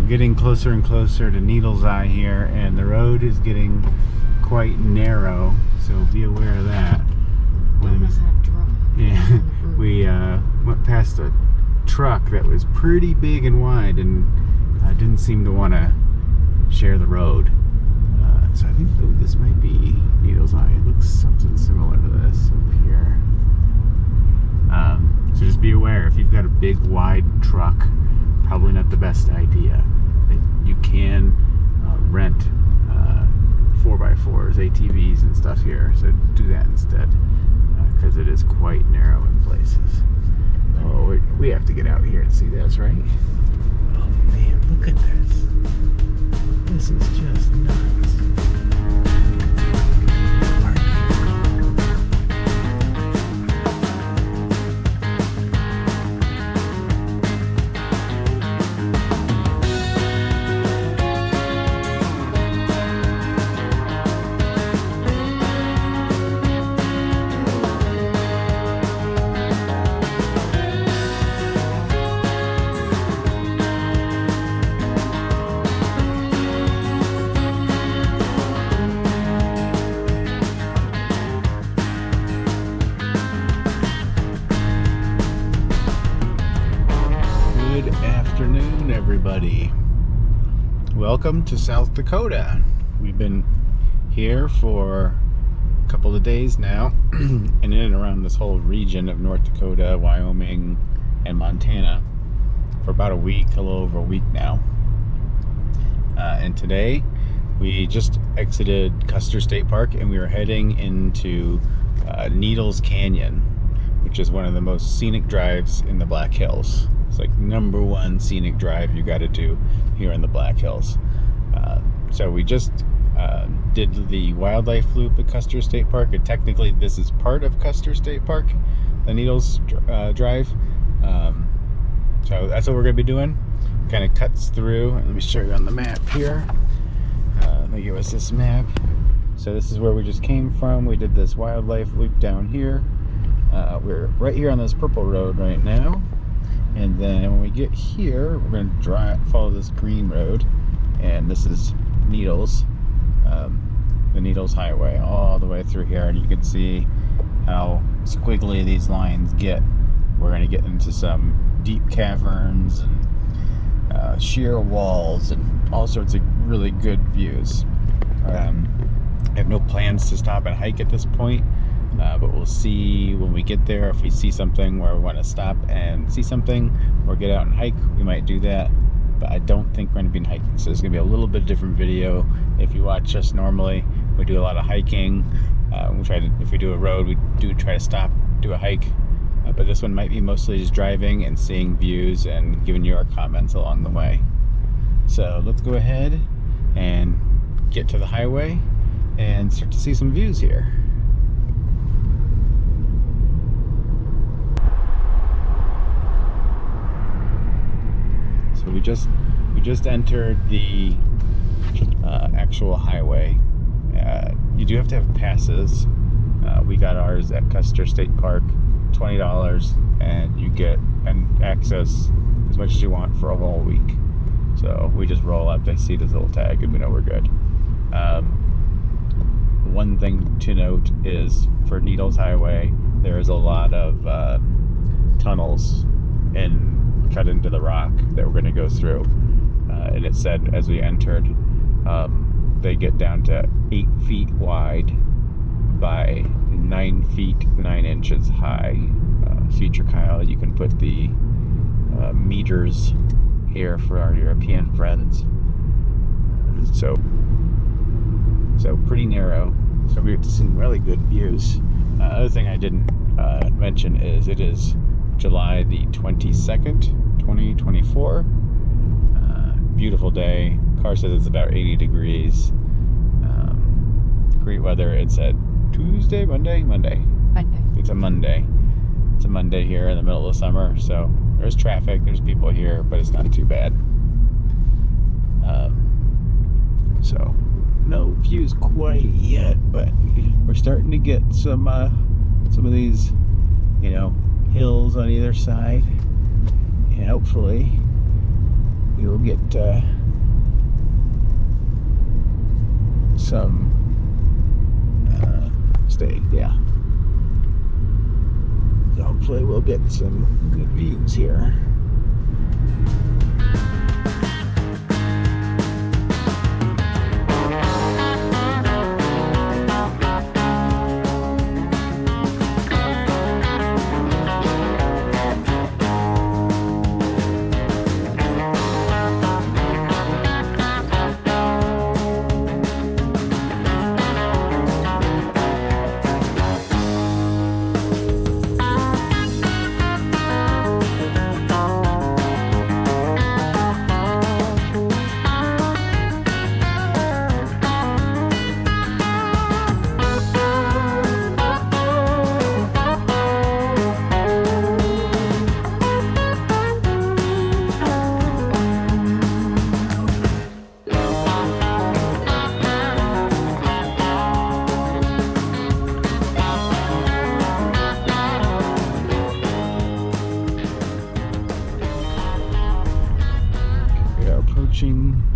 getting closer and closer to Needle's Eye here, and the road is getting quite narrow, so be aware of that. Yeah, we went past a truck that was pretty big and wide, and didn't seem to want to share the road. So I think this might be Needle's Eye. It looks something similar to this up here. So just be aware, if you've got a big wide truck, probably not the best idea. You can rent 4x4s, ATVs and stuff here, so do that instead, because it is quite narrow in places. Oh, we have to get out here and see this, right? Oh man, look at this. This is just nuts. Everybody, welcome to South Dakota. We've been here for a couple of days now and in and around this whole region of North Dakota, Wyoming, and Montana for about a week, a little over a week now. And today we just exited Custer State Park and we were heading into Needles Canyon, which is one of the most scenic drives in the Black Hills. It's like #1 scenic drive you got to do here in the Black Hills. So we just did the wildlife loop at Custer State Park, and technically this is part of Custer State Park, the Needles Drive. So that's what we're going to be doing. Kind of cuts through. Let me show you on the map here. Let me give us this map. So this is where we just came from. We did this wildlife loop down here. We're right here on this purple road right now. And then when we get here, we're going to follow this green road, and this is Needles, the Needles Highway, all the way through here, and you can see how squiggly these lines get. We're going to get into some deep caverns and sheer walls and all sorts of really good views. I have no plans to stop and hike at this point. But we'll see when we get there. If we see something where we want to stop and see something or get out and hike, we might do that. But I don't think we're going to be hiking, so it's going to be a little bit different video. If you watch us normally, we do a lot of hiking. If we do a road, we do try to stop, do a hike. But this one might be mostly just driving and seeing views and giving you our comments along the way. So let's go ahead and get to the highway and start to see some views here. So we just entered the actual highway. You do have to have passes. We got ours at Custer State Park, $20, and you get access as much as you want for a whole week. So we just roll up, they see this little tag, and we know we're good. One thing to note is for Needles Highway, there is a lot of tunnels and cut into the rock that we're going to go through, and it said as we entered they get down to 8 feet wide by 9 feet 9 inches high. Future Kyle, you can put the meters here for our European friends. So pretty narrow, so we get to see really good views. Other thing I didn't mention is it is July the 22nd, 2024. Beautiful day. Car says it's about 80 degrees. Great weather. It's a Tuesday, Monday. It's a Monday. It's a Monday here in the middle of the summer, so there's traffic, there's people here, but it's not too bad. So no views quite yet, but we're starting to get some of these, hills on either side, and hopefully we will get some stay. Yeah. So hopefully we'll get some good views here.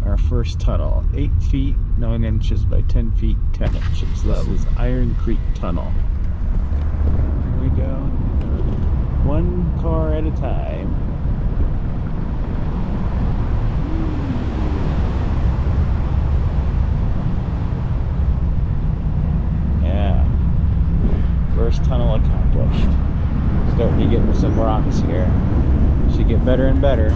Our first tunnel, 8 feet 9 inches by 10 feet 10 inches. This is Iron Creek Tunnel. Here we go, one car at a time. Yeah, first tunnel accomplished. Starting to get some rocks here. Should get better and better.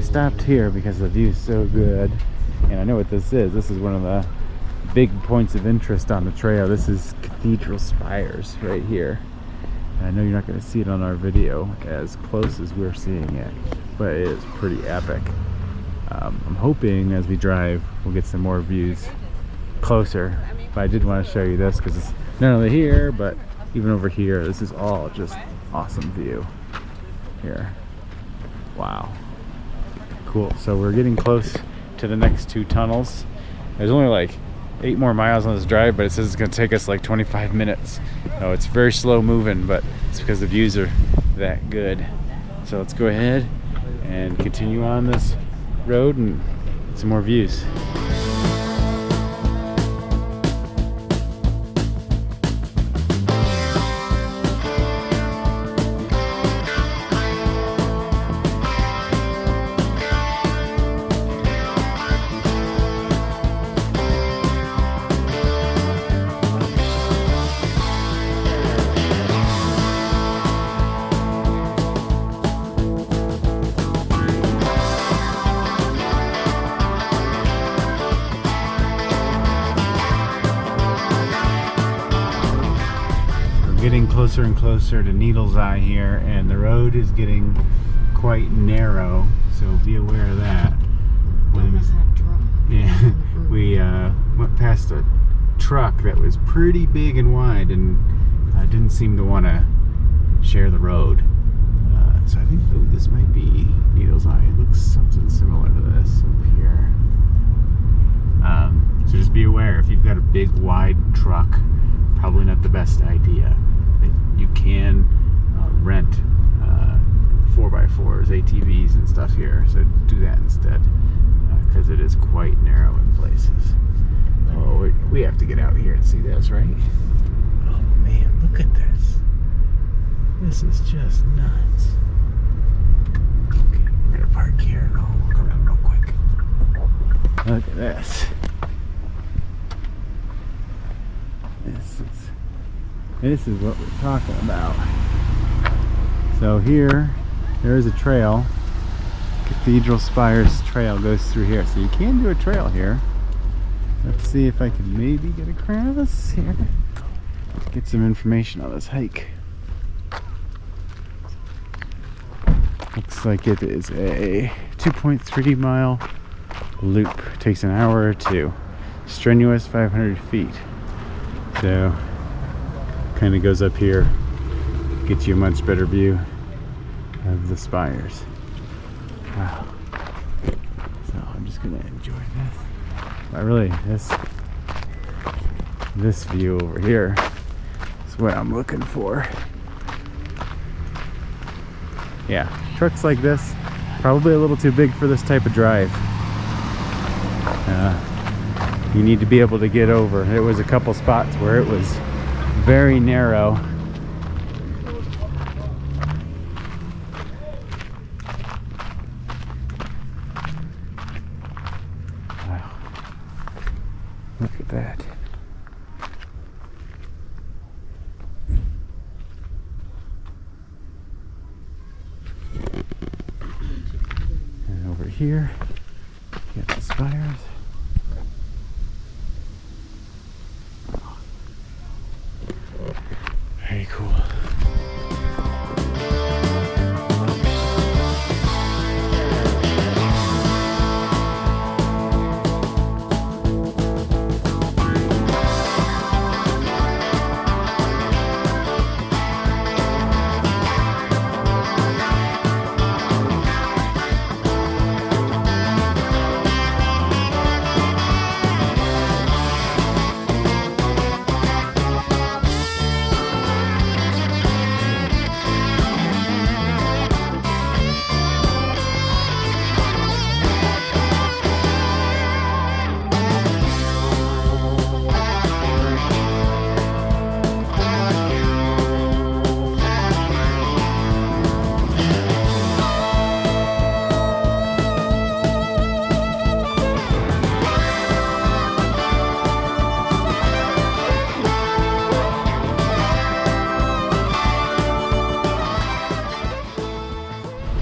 Stopped here because the view is so good, and I know what this is. This is one of the big points of interest on the trail. This is Cathedral Spires right here, and I know you're not going to see it on our video as close as we're seeing it, but it is pretty epic. I'm hoping as we drive we'll get some more views closer, but I did want to show you this because it's not only here but even over here. This is all just awesome view here. Wow. Cool. So we're getting close to the next 2 tunnels. There's only like 8 more miles on this drive, but it says it's going to take us like 25 minutes. So it's very slow moving, but it's because the views are that good. So let's go ahead and continue on this road and get some more views. Getting closer and closer to Needle's Eye here, and the road is getting quite narrow, so be aware of that. Yeah, we went past a truck that was pretty big and wide and didn't seem to want to share the road. So I think this might be Needle's Eye. It looks something similar to this up here. So just be aware, if you've got a big wide truck, probably not the best idea. You can rent 4x4s, ATVs and stuff here, so do that instead, because it is quite narrow in places. Oh, we have to get out here and see this, right? Oh man, look at this. This is just nuts. Okay, we're gonna park here and I'll walk around real quick. Look at this. This is what we're talking about. So there's a trail. Cathedral Spires Trail goes through here. So you can do a trail here. Let's see if I can maybe get across here. Get some information on this hike. Looks like it is a 2.3 mile loop. It takes an hour or two. Strenuous 500 feet. So kind of goes up here, gets you a much better view of the spires. Wow. So I'm just gonna enjoy this. But really, this view over here is what I'm looking for. Yeah, trucks like this, probably a little too big for this type of drive. You need to be able to get over. There was a couple spots where it was very narrow. Wow. Look at that. And over here, get the spires. Very cool.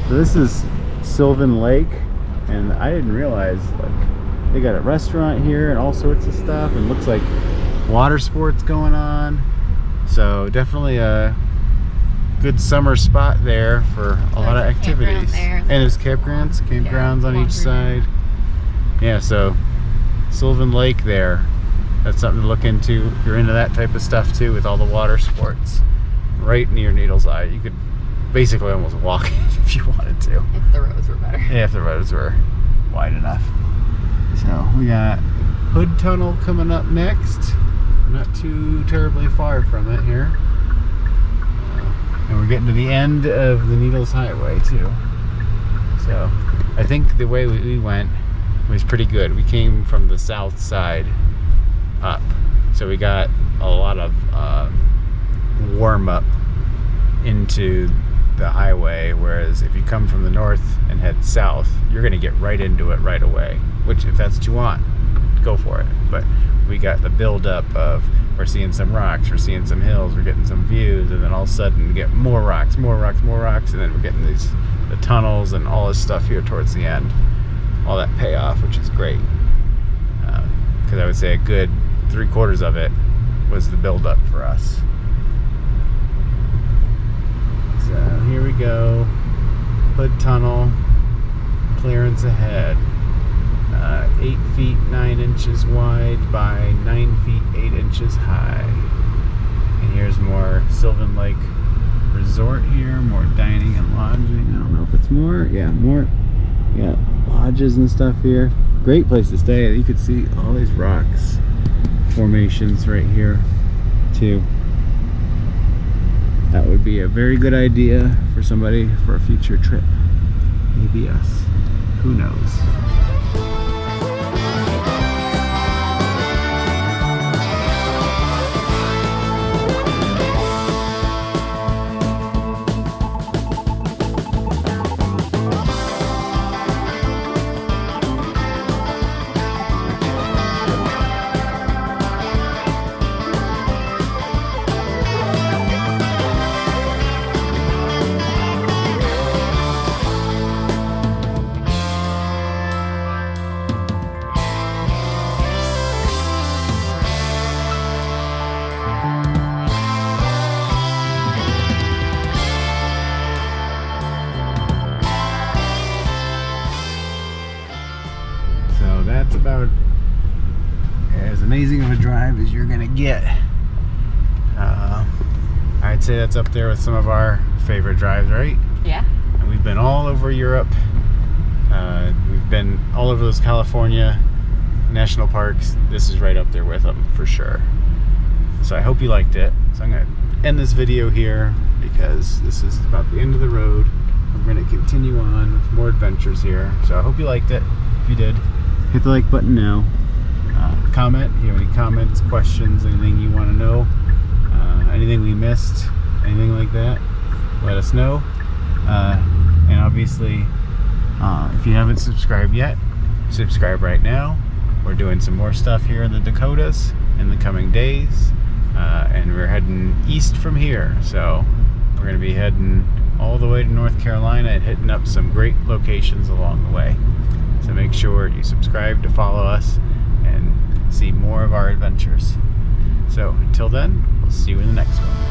So this is Sylvan Lake, and I didn't realize, like, they got a restaurant here and all sorts of stuff, and looks like water sports going on. So definitely a good summer spot there for a lot of activities. And there's campgrounds on each side. Yeah, so Sylvan Lake there. That's something to look into if you're into that type of stuff too, with all the water sports. Right near Needles Eye. You could basically almost walk it if you wanted to. If the roads were better. Yeah, if the roads were wide enough. So we got Hood Tunnel coming up next. Not too terribly far from it here. And we're getting to the end of the Needles Highway too. So I think the way we went was pretty good. We came from the south side up. So we got a lot of warm up into the highway, whereas if you come from the north and head south, you're going to get right into it right away, which if that's what you want, go for it. But we got the build up of, we're seeing some rocks, we're seeing some hills, we're getting some views, and then all of a sudden we get more rocks, and then we're getting the tunnels and all this stuff here towards the end, all that payoff, which is great, because I would say a good 3/4 of it was the build up for us. So here we go, Hood Tunnel, clearance ahead, 8 feet 9 inches wide by 9 feet 8 inches high. And here's more Sylvan Lake Resort here, more dining and lodging. I don't know if it's more, yeah, more, yeah, lodges and stuff here. Great place to stay. You could see all these rocks formations right here too. That would be a very good idea for somebody for a future trip. Maybe us. Who knows? drive as you're gonna get. I'd say that's up there with some of our favorite drives, right? Yeah. And we've been all over Europe. We've been all over those California national parks. This is right up there with them for sure. So I hope you liked it. So I'm gonna end this video here because this is about the end of the road. We're gonna continue on with more adventures here. So I hope you liked it. If you did, hit the like button now. Comment if you have any comments, questions, anything you want to know, anything we missed, anything like that, let us know. And obviously, if you haven't subscribed yet, subscribe right now. We're doing some more stuff here in the Dakotas in the coming days, and we're heading east from here. So we're going to be heading all the way to North Carolina and hitting up some great locations along the way. So make sure you subscribe to follow us and see more of our adventures. So until then, we'll see you in the next one.